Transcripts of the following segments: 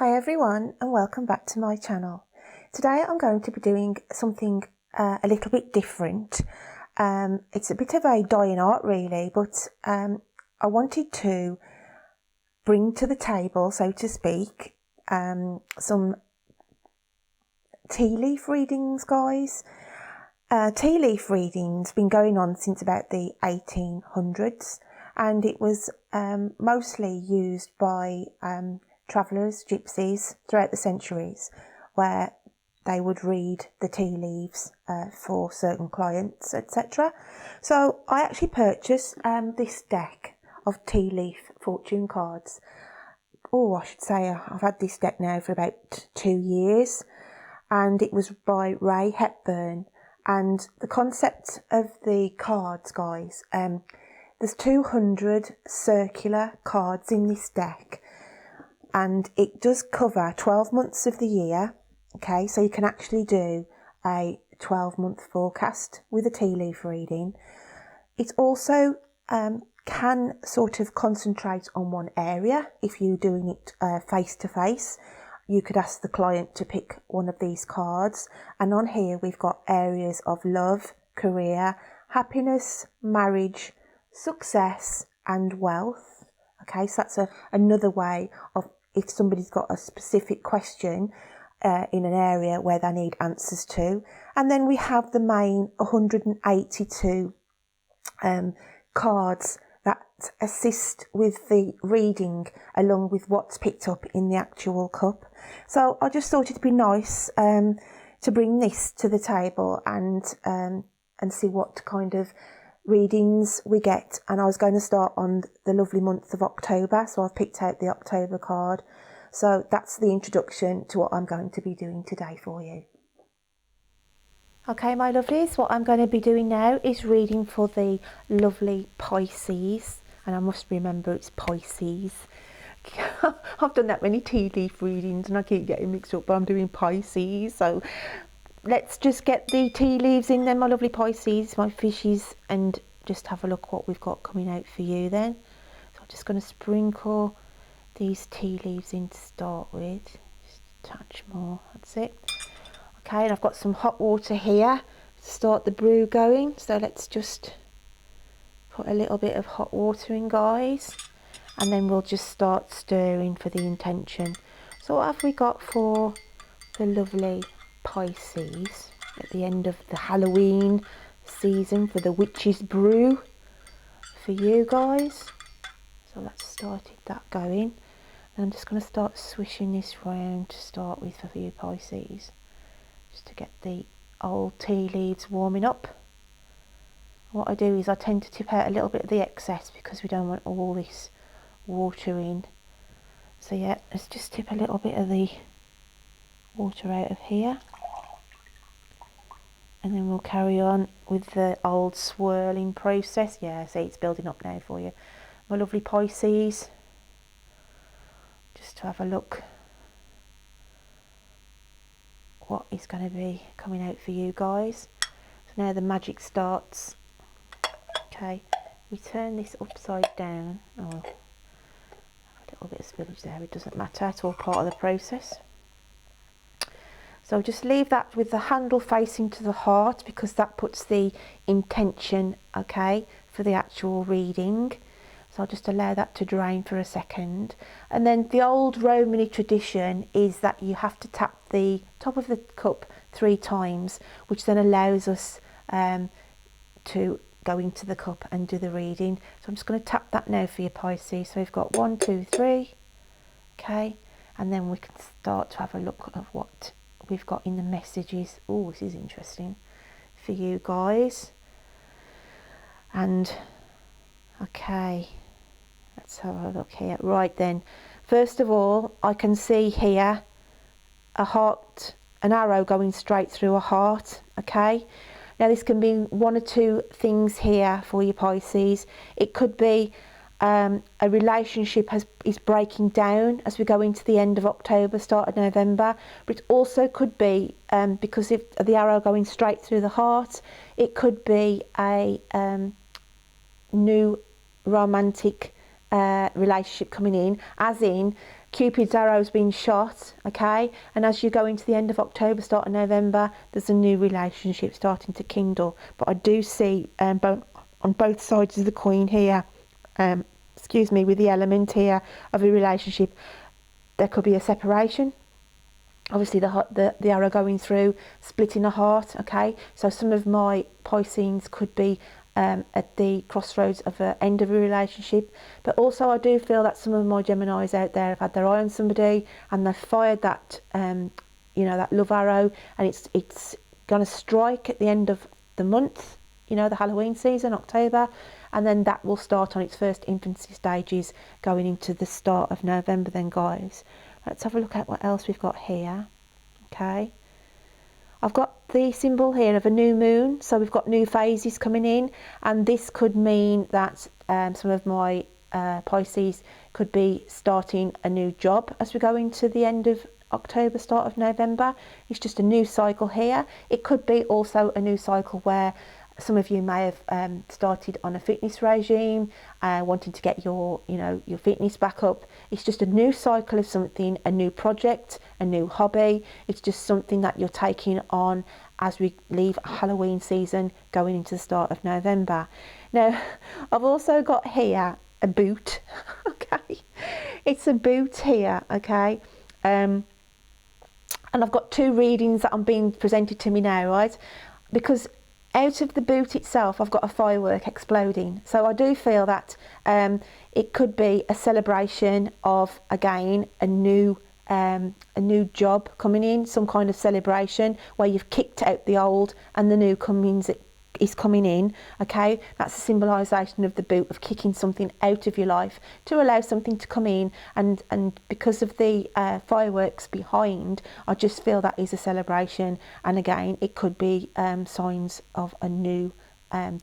Hi everyone and welcome back to my channel. Today I'm going to be doing something a little bit different. It's a bit of a dying art really, but I wanted to bring to the table, so to speak, some tea leaf readings, guys. Tea leaf reading's been going on since about the 1800s, and it was mostly used by travellers, gypsies, throughout the centuries, where they would read the tea leaves for certain clients, etc. So I actually purchased this deck of tea leaf fortune cards. Oh, I should say I've had this deck now for about 2 years, and it was by Ray Hepburn. And the concept of the cards, guys, there's 200 circular cards in this deck, and it does cover 12 months of the year. Okay, so you can actually do a 12-month forecast with a tea leaf reading. It also can sort of concentrate on one area. If you're doing it face to face, you could ask the client to pick one of these cards, and on here we've got areas of love, career, happiness, marriage, success and wealth. Okay, so that's another way of, if somebody's got a specific question in an area where they need answers to. And then we have the main 182 cards that assist with the reading along with what's picked up in the actual cup. So I just thought it'd be nice to bring this to the table and see what kind of readings we get. And I was going to start on the lovely month of October, so I've picked out the October card. So that's the introduction to what I'm going to be doing today for you. Okay, my lovelies, what I'm going to be doing now is reading for the lovely Pisces, and I must remember it's Pisces. I've done that many tea leaf readings and I keep getting mixed up, but I'm doing Pisces. So let's just get the tea leaves in there, my lovely Pisces, my fishies, and just have a look what we've got coming out for you then. So I'm just going to sprinkle these tea leaves in to start with, just a touch more, that's it. Okay, and I've got some hot water here to start the brew going, so let's just put a little bit of hot water in, guys, and then we'll just start stirring for the intention. So what have we got for the lovely Pisces at the end of the Halloween season for the witch's brew for you guys? So that's started that going, and I'm just going to start swishing this round to start with for you Pisces, just to get the old tea leaves warming up. What I do is I tend to tip out a little bit of the excess because we don't want all this water in. So yeah, let's just tip a little bit of the water out of here, and then we'll carry on with the old swirling process. Yeah, see, it's building up now for you, my lovely Pisces. Just to have a look what is going to be coming out for you guys. So now the magic starts. Okay, we turn this upside down. Oh, a little bit of spillage there, it doesn't matter, it's all part of the process. So just leave that with the handle facing to the heart, because that puts the intention, okay, for the actual reading. So I'll just allow that to drain for a second. And then the old Romany tradition is that you have to tap the top of the cup 3 times, which then allows us to go into the cup and do the reading. So I'm just going to tap that now for your Pisces. So we've got 1, 2, 3, okay, and then we can start to have a look at what we've got in the messages. Oh, this is interesting for you guys. And okay, let's have a look here. Right then, first of all, I can see here a heart, an arrow going straight through a heart. Okay, now this can be 1 or 2 things here for you Pisces. It could be a relationship is breaking down as we go into the end of October, start of November, but it also could be, because of the arrow going straight through the heart, it could be a new romantic relationship coming in, as in Cupid's arrow's been shot, okay? And as you go into the end of October, start of November, there's a new relationship starting to kindle. But I do see on both sides of the coin here, excuse me, with the element here of a relationship, there could be a separation. Obviously the arrow going through, splitting a heart, okay? So some of my Pisces could be at the crossroads of an end of a relationship. But also I do feel that some of my Geminis out there have had their eye on somebody and they've fired that, you know, that love arrow, and it's going to strike at the end of the month, you know, the Halloween season, October, and then that will start on its first infancy stages going into the start of November then, guys. Let's have a look at what else we've got here. Okay, I've got the symbol here of a new moon, so we've got new phases coming in, and this could mean that some of my Pisces could be starting a new job as we go into the end of October, start of November. It's just a new cycle here. It could be also a new cycle where some of you may have started on a fitness regime, wanting to get your fitness back up. It's just a new cycle of something, a new project, a new hobby. It's just something that you're taking on as we leave Halloween season going into the start of November. Now, I've also got here a boot, okay? It's a boot here, okay? And I've got two readings that I'm being presented to me now, right? Because out of the boot itself, I've got a firework exploding. So I do feel that it could be a celebration of, again, a new job coming in, some kind of celebration where you've kicked out the old and the new is coming in, okay? That's a symbolisation of the boot, of kicking something out of your life to allow something to come in, and because of the fireworks behind, I just feel that is a celebration, and again, it could be signs of a new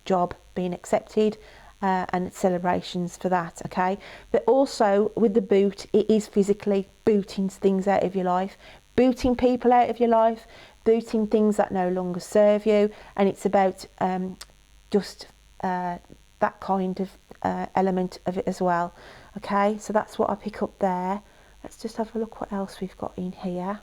job being accepted, and celebrations for that, okay? But also with the boot, it is physically booting things out of your life, booting people out of your life, booting things that no longer serve you, and it's about just that kind of element of it as well, okay? So that's what I pick up there. Let's just have a look what else we've got in here,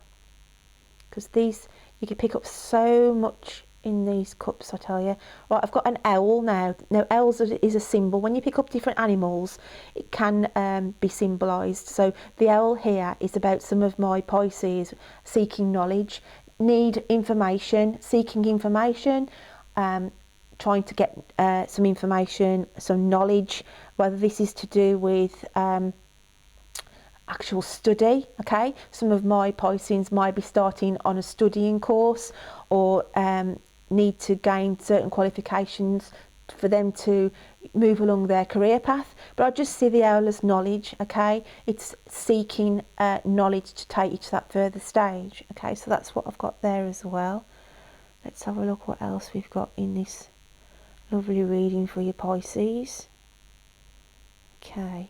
because these, you can pick up so much in these cups, I tell you. Right, I've got an owl now. Now, owls is a symbol. When you pick up different animals, it can be symbolised. So the owl here is about some of my Pisces seeking knowledge, need information, seeking information, trying to get some information, some knowledge, whether this is to do with actual study, okay? Some of my Pisces might be starting on a studying course, or need to gain certain qualifications for them to move along their career path. But I just see the owl as knowledge, okay? It's seeking knowledge to take you to that further stage, okay? So that's what I've got there as well. Let's have a look what else we've got in this lovely reading for your Pisces. Okay.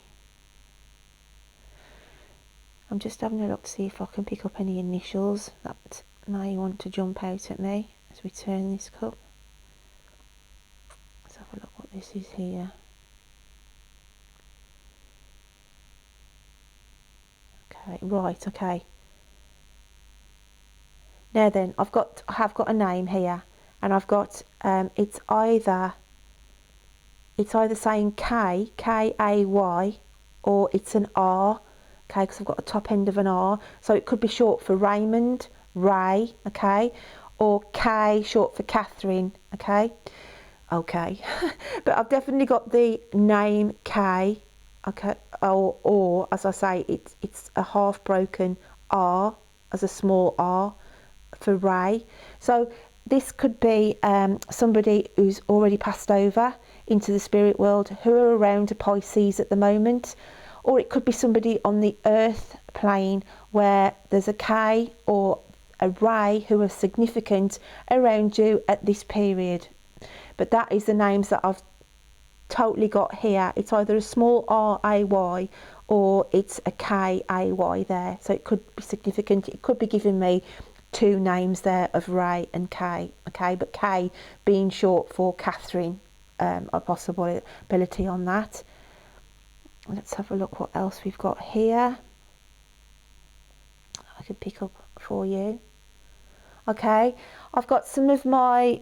I'm just having a look to see if I can pick up any initials that may want to jump out at me as we turn this cup. Let's have a look what this is here. Okay, right, okay. Now then, I have got a name here, and I've got it's either saying K, K-A-Y, or it's an R, okay, because I've got a top end of an R, so it could be short for Raymond, Ray, okay, or K, short for Catherine, okay, but I've definitely got the name K, okay, or as I say, it's a half broken R as a small R for Ray. So this could be somebody who's already passed over into the spirit world, who are around a Pisces at the moment, or it could be somebody on the earth plane where there's a K or a Ray who are significant around you at this period. But that is the names that I've totally got here. It's either a small R-A-Y or it's a K-A-Y there. So it could be significant. It could be giving me two names there of Ray and K, okay, but K being short for Catherine, a possibility on that. Let's have a look what else we've got here. could pick up for you. Okay, I've got some of my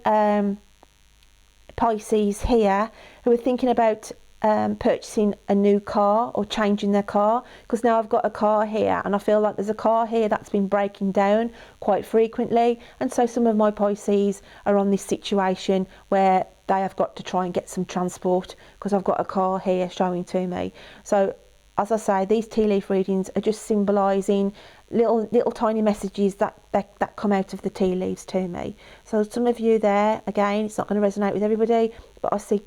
Pisces here who are thinking about purchasing a new car or changing their car, because now I've got a car here and I feel like there's a car here that's been breaking down quite frequently, and so some of my Pisces are on this situation where they have got to try and get some transport because I've got a car here showing to me. So as I say, these tea leaf readings are just symbolising little tiny messages that come out of the tea leaves to me. So some of you there, again, it's not going to resonate with everybody, but I see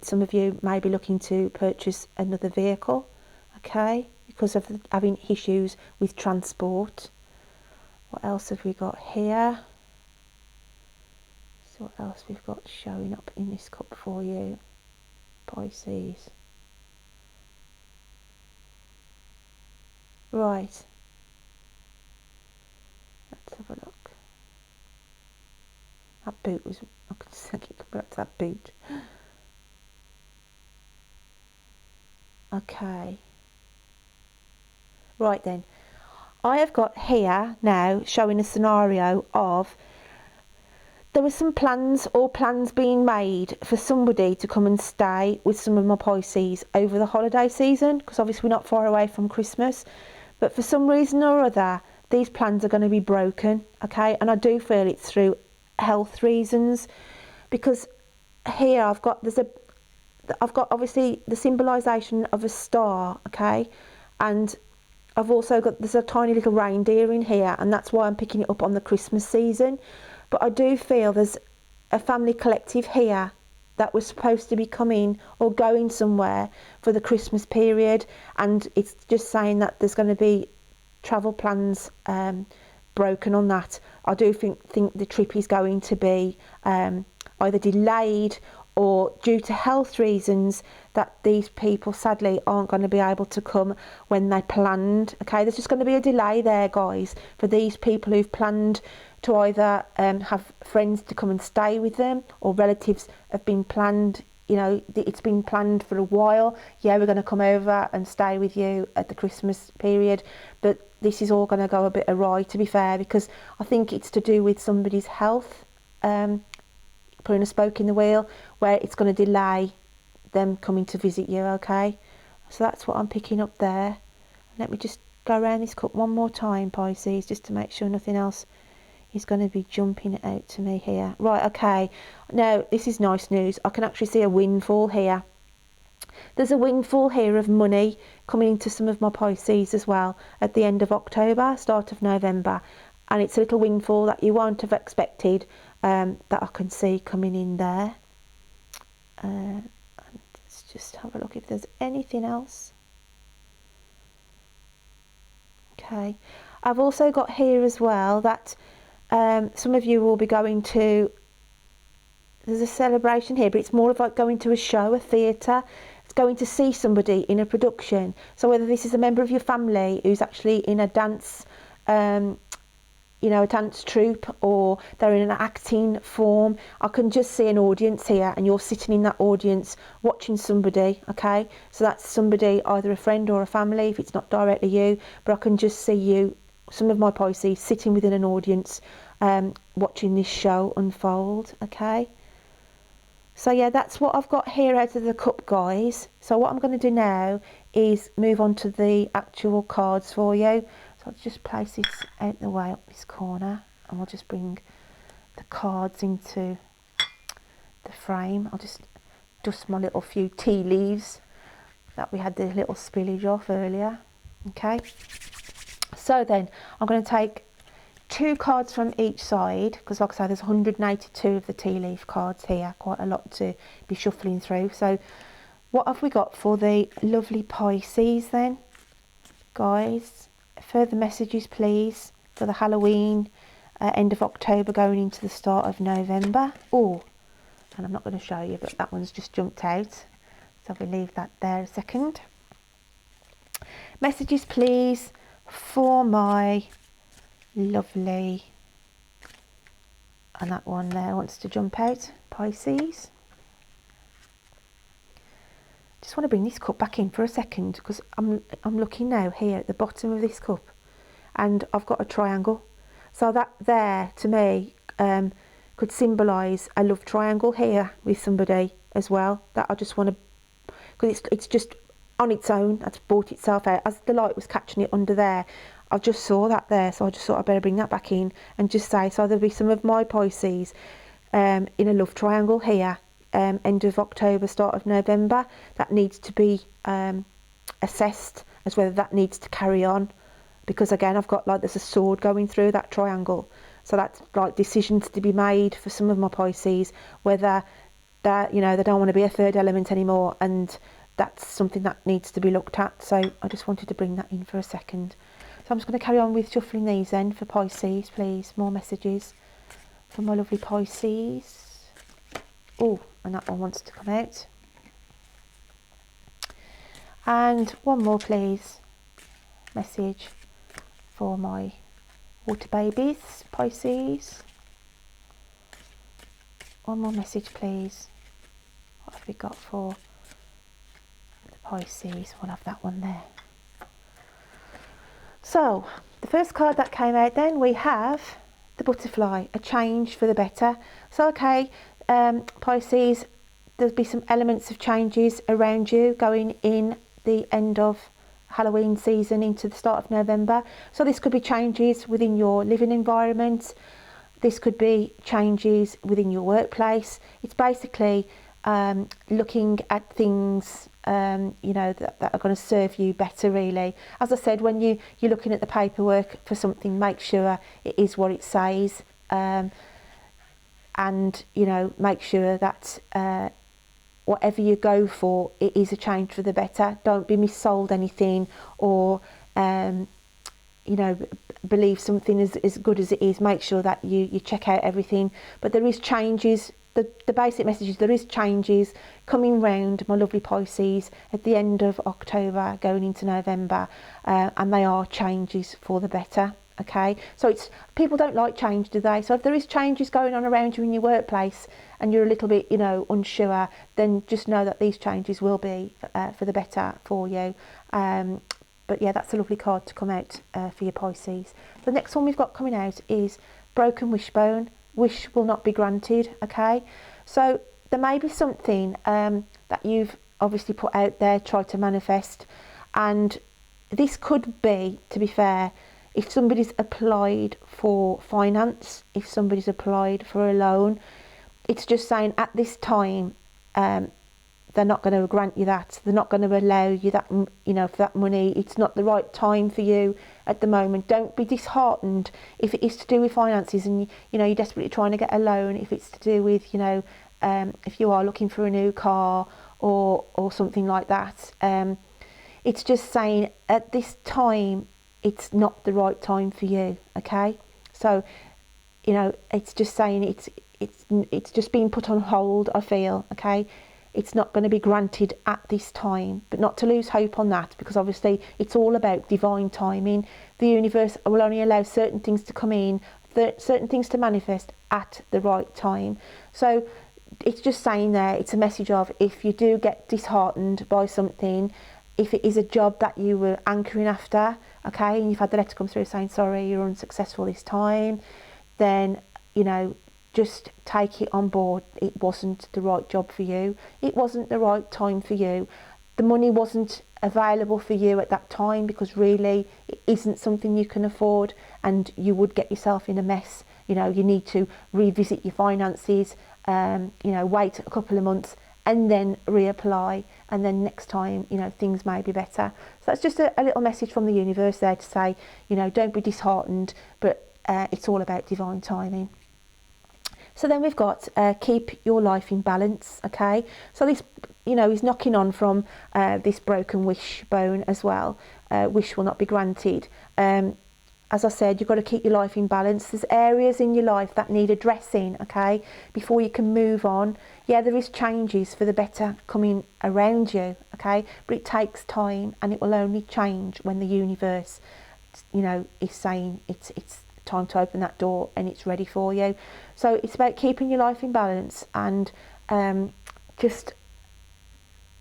some of you may be looking to purchase another vehicle, okay, because of having issues with transport. What else have we got here? So what else we've got showing up in this cup for you, Pisces? Right. Let's have a look. That boot was, I could just keep coming back to that boot. Okay. Right then. I have got here now showing a scenario of there were some plans being made for somebody to come and stay with some of my Pisces over the holiday season, because obviously we're not far away from Christmas, but for some reason or other these plans are going to be broken, okay, and I do feel it's through health reasons, because here I've got obviously the symbolisation of a star, okay, and I've also got, there's a tiny little reindeer in here, and that's why I'm picking it up on the Christmas season. But I do feel there's a family collective here that was supposed to be coming or going somewhere for the Christmas period, and it's just saying that there's going to be travel plans broken on that. I do think the trip is going to be either delayed or due to health reasons, that these people sadly aren't going to be able to come when they planned. Okay, there's just going to be a delay there, guys, for these people who've planned to either have friends to come and stay with them, or relatives have been planned, you know, it's been planned for a while. Yeah, we're going to come over and stay with you at the Christmas period, but this is all going to go a bit awry, to be fair, because I think it's to do with somebody's health, putting a spoke in the wheel, where it's going to delay them coming to visit you, okay? So that's what I'm picking up there. Let me just go around this cup one more time, Pisces, just to make sure nothing else is going to be jumping out to me here. Right, okay, now this is nice news. I can actually see a windfall here. There's a windfall here of money coming into some of my Pisces as well at the end of October, start of November, and it's a little windfall that you won't have expected, that I can see coming in there. Let's just have a look if there's anything else. Okay, I've also got here as well that some of you will be going to, there's a celebration here, but it's more of like going to a show, a theatre. It's going to see somebody in a production. So whether this is a member of your family who's actually in a dance, you know, a dance troupe, or they're in an acting form, I can just see an audience here, and you're sitting in that audience watching somebody, okay? So that's somebody, either a friend or a family, if it's not directly you, but I can just see you, some of my Pisces, sitting within an audience, watching this show unfold, okay? So yeah, that's what I've got here out of the cup, guys. So what I'm going to do now is move on to the actual cards for you. So I'll just place this out the way up this corner, and we'll just bring the cards into the frame. I'll just dust my little few tea leaves that we had the little spillage off earlier. Okay, so then I'm going to take 2 cards from each side, because like I say, there's 182 of the tea leaf cards here, quite a lot to be shuffling through. So what have we got for the lovely Pisces then, guys? Further messages please for the Halloween, end of October going into the start of November. Oh, and I'm not going to show you, but that one's just jumped out, so we'll leave that there a second. Messages please for my lovely, and that one there wants to jump out, Pisces. Just want to bring this cup back in for a second, because I'm looking now here at the bottom of this cup, and I've got a triangle. So that there, to me, could symbolise a love triangle here with somebody as well, that I just want to, because it's just on its own, that's brought itself out. As the light was catching it under there, I just saw that there, so I just thought I'd better bring that back in and just say, so there'll be some of my Pisces in a love triangle here, end of October, start of November, that needs to be assessed as whether that needs to carry on, because again I've got like there's a sword going through that triangle, so that's like decisions to be made for some of my Pisces, whether that, you know, they don't want to be a third element anymore, and that's something that needs to be looked at. So I just wanted to bring that in for a second. So I'm just going to carry on with shuffling these then for Pisces, please. More messages for my lovely Pisces. Oh, and that one wants to come out. And one more, please. Message for my water babies, Pisces. One more message, please. What have we got for the Pisces? We'll have that one there. So, the first card that came out then, we have the butterfly, a change for the better. So, okay, Pisces, there'll be some elements of changes around you going in the end of Halloween season into the start of November. So this could be changes within your living environment. This could be changes within your workplace. It's basically looking at things you know, that are going to serve you better, really. As I said, when you're looking at the paperwork for something, make sure it is what it says, and you know, make sure that whatever you go for, it is a change for the better. Don't be missold anything, or you know, believe something is as good as it is. Make sure that you check out everything. But there is changes. The basic message is there is changes coming round, my lovely Pisces, at the end of October going into November, and they are changes for the better. Okay, so it's, people don't like change, do they? So if there is changes going on around you in your workplace and you're a little bit, you know, unsure, then just know that these changes will be for the better for you. But yeah, that's a lovely card to come out for your Pisces. The next one we've got coming out is Broken Wishbone. Wish will not be granted. Okay, so there may be something that you've obviously put out there, tried to manifest, and this could be, to be fair, if somebody's applied for finance, if somebody's applied for a loan, it's just saying at this time they're not going to grant you that. They're not going to allow you that, you know, for that money. It's not the right time for you at the moment. Don't be disheartened if it is to do with finances and you know, you're desperately trying to get a loan. If it's to do with, you know, if you are looking for a new car or something like that, it's just saying at this time it's not the right time for you. Okay, so you know, it's just saying it's just being put on hold, I feel. Okay, it's not going to be granted at this time, but not to lose hope on that, because obviously it's all about divine timing. The universe will only allow certain things to come in, certain things to manifest at the right time. So it's just saying there, it's a message of, if you do get disheartened by something, if it is a job that you were anchoring after, okay, and you've had the letter come through saying sorry, you're unsuccessful this time, then, you know, just take it on board. It wasn't the right job for you. It wasn't the right time for you. The money wasn't available for you at that time, because really it isn't something you can afford, and you would get yourself in a mess. You know, you need to revisit your finances, you know, wait a couple of months and then reapply, and then next time, you know, things may be better. So that's just a little message from the universe there to say, you know, don't be disheartened, but it's all about divine timing. So then we've got keep your life in balance. Okay, so this, you know, is knocking on from this broken wishbone as well. Wish will not be granted. As I said, you've got to keep your life in balance. There's areas in your life that need addressing, okay, before you can move on. Yeah, there is changes for the better coming around you, okay, but it takes time, and it will only change when the universe, you know, is saying it's time to open that door and it's ready for you. So it's about keeping your life in balance and just,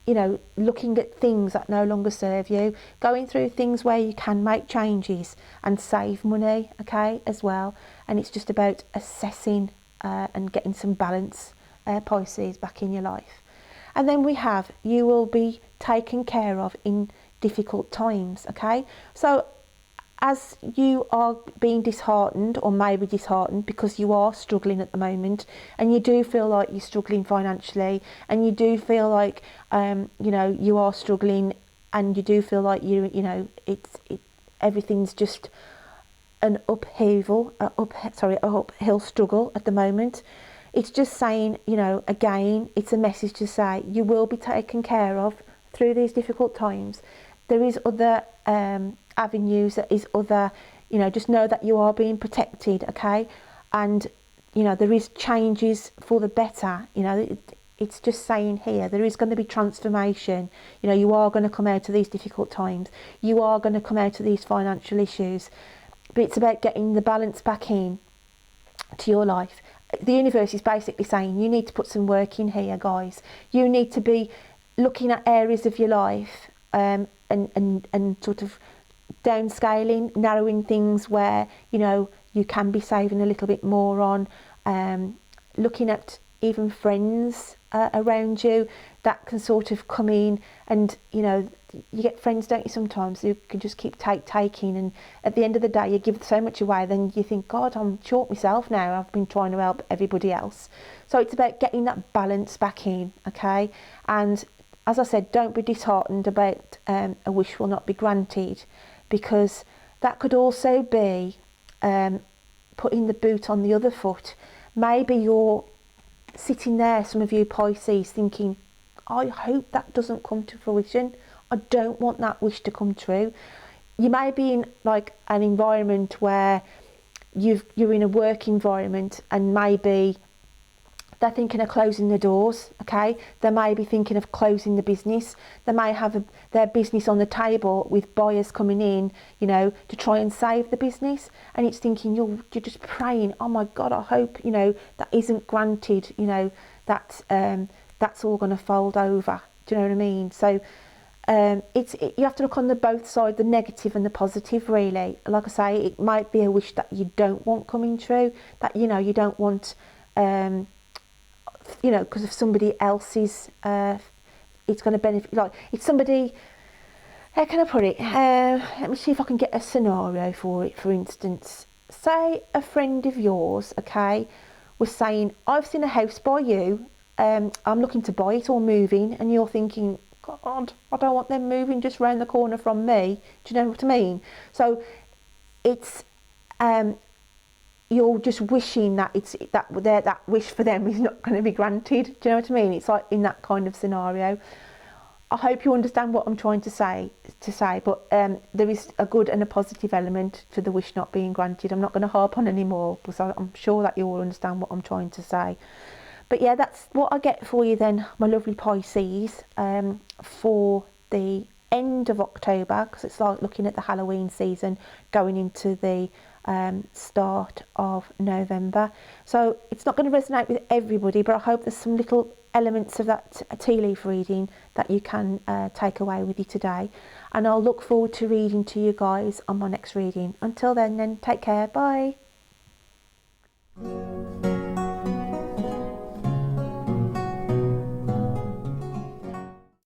you know, looking at things that no longer serve you, going through things where you can make changes and save money, okay, as well. And it's just about assessing and getting some balance, Pisces, back in your life. And then we have, you will be taken care of in difficult times, okay? So as you are being disheartened, or maybe disheartened because you are struggling at the moment, and you do feel like you're struggling financially, and you do feel like you know, you are struggling, and you do feel like you know, everything's just an uphill struggle at the moment. It's just saying, you know, again, it's a message to say you will be taken care of through these difficult times. There is other avenues, there is other, you know, just know that you are being protected, okay? And, you know, there is changes for the better, you know. It's just saying here, there is going to be transformation. You know, you are going to come out of these difficult times. You are going to come out of these financial issues. But it's about getting the balance back in to your life. The universe is basically saying you need to put some work in here, guys. You need to be looking at areas of your life and sort of downscaling, narrowing things where, you know, you can be saving a little bit more on, looking at even friends around you that can sort of come in, and, you know, you get friends, don't you, sometimes you can just keep taking, and at the end of the day you give so much away, then you think, God, I'm short myself now, I've been trying to help everybody else. So it's about getting that balance back in, okay? And as I said, don't be disheartened about a wish will not be granted, because that could also be putting the boot on the other foot. Maybe you're sitting there, some of you Pisces, thinking, I hope that doesn't come to fruition. I don't want that wish to come true. You may be in like an environment where you're in a work environment, and maybe they're thinking of closing the doors, okay? They may be thinking of closing the business. They may have their business on the table with buyers coming in, you know, to try and save the business. And it's thinking, you're just praying, oh my God, I hope, you know, that isn't granted, you know, that that's all going to fold over. Do you know what I mean? So you have to look on the both sides, the negative and the positive, really. Like I say, it might be a wish that you don't want coming true, that, you know, you don't want, you know, because of somebody else's, it's going to benefit, like, it's somebody, how can I put it, let me see if I can get a scenario for it. For instance, say a friend of yours, okay, was saying, I've seen a house by you, I'm looking to buy it or move in, and you're thinking, God, I don't want them moving just round the corner from me. Do you know what I mean? So it's you're just wishing that that wish for them is not going to be granted. Do you know what I mean? It's like in that kind of scenario. I hope you understand what I'm trying to say. But there is a good and a positive element to the wish not being granted. I'm not going to harp on anymore, because I'm sure that you all understand what I'm trying to say. But yeah, that's what I get for you then, my lovely Pisces, for the end of October, because it's like looking at the Halloween season going into the start of November. So it's not going to resonate with everybody, but I hope there's some little elements of that tea leaf reading that you can take away with you today. And I'll look forward to reading to you guys on my next reading. Until then, take care. Bye.